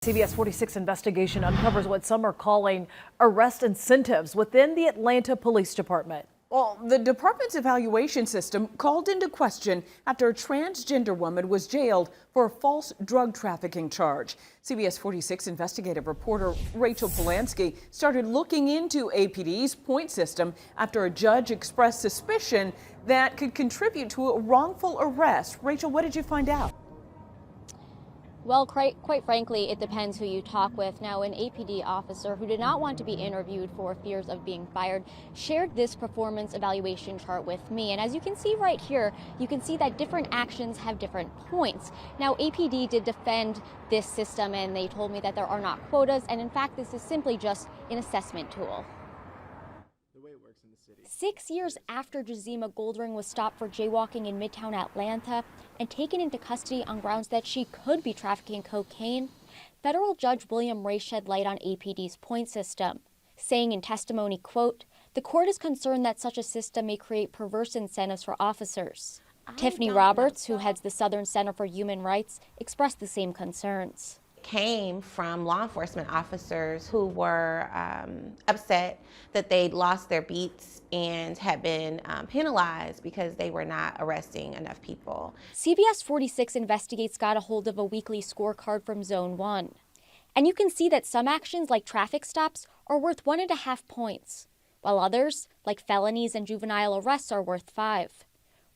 CBS 46 investigation uncovers what some are calling arrest incentives within the Atlanta Police Department. Well, the department's evaluation system called into question after a transgender woman was jailed for a false drug trafficking charge. CBS 46 investigative reporter Rachel Polanski started looking into APD's point system after a judge expressed suspicion that could contribute to a wrongful arrest. Rachel, what did you find out? Well, quite frankly, it depends who you talk with. Now, an APD officer who did not want to be interviewed for fears of being fired shared this performance evaluation chart with me. And as you can see right here, you can see that different actions have different points. Now, APD did defend this system, and they told me that there are not quotas. And in fact, this is simply just an assessment tool. 6 years after Jazima Goldring was stopped for jaywalking in Midtown Atlanta and taken into custody on grounds that she could be trafficking cocaine, federal judge William Ray shed light on APD's point system, saying in testimony, quote, "The court is concerned that such a system may create perverse incentives for officers." Tiffany Roberts, who heads the Southern Center for Human Rights, expressed the same concerns. Came from law enforcement officers who were upset that they'd lost their beats and had been penalized because they were not arresting enough people. CBS 46 Investigates got a hold of a weekly scorecard from Zone 1. And you can see that some actions like traffic stops are worth 1.5 points, while others, like felonies and juvenile arrests, are worth 5.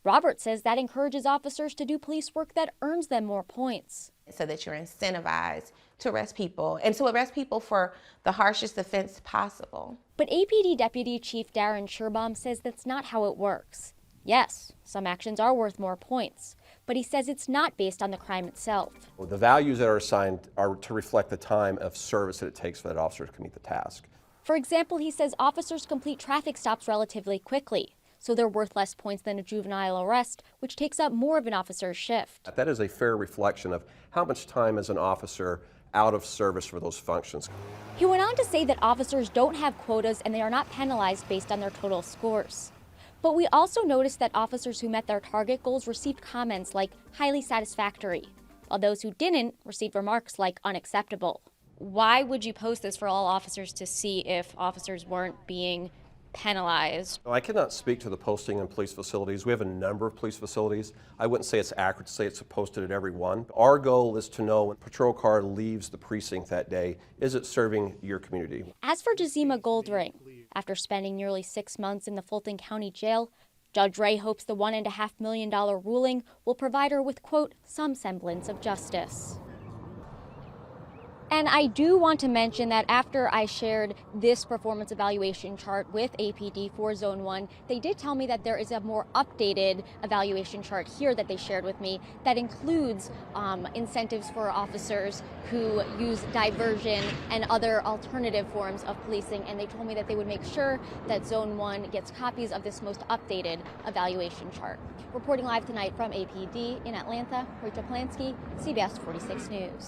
Robert says that encourages officers to do police work that earns them more points. So that you're incentivized to arrest people and to arrest people for the harshest offense possible. But APD Deputy Chief Darren Sherbaum says that's not how it works. Yes, some actions are worth more points, but he says it's not based on the crime itself. Well, the values that are assigned are to reflect the time of service that it takes for that officer to complete the task. For example, he says officers complete traffic stops relatively quickly, so they're worth less points than a juvenile arrest, which takes up more of an officer's shift. That is a fair reflection of how much time is an officer out of service for those functions. He went on to say that officers don't have quotas and they are not penalized based on their total scores. But we also noticed that officers who met their target goals received comments like highly satisfactory, while those who didn't received remarks like unacceptable. Why would you post this for all officers to see if officers weren't being penalized? I cannot speak to the posting in police facilities. We have a number of police facilities. I wouldn't say it's accurate to say it's posted at every one. Our goal is to know when a patrol car leaves the precinct that day, is it serving your community? As for Jazima Goldring, after spending nearly 6 months in the Fulton County Jail, Judge Ray hopes the $1.5 million ruling will provide her with, quote, some semblance of justice. And I do want to mention that after I shared this performance evaluation chart with APD for Zone 1, they did tell me that there is a more updated evaluation chart here that they shared with me that includes incentives for officers who use diversion and other alternative forms of policing. And they told me that they would make sure that Zone 1 gets copies of this most updated evaluation chart. Reporting live tonight from APD in Atlanta, Rachel Polanski, CBS 46 News.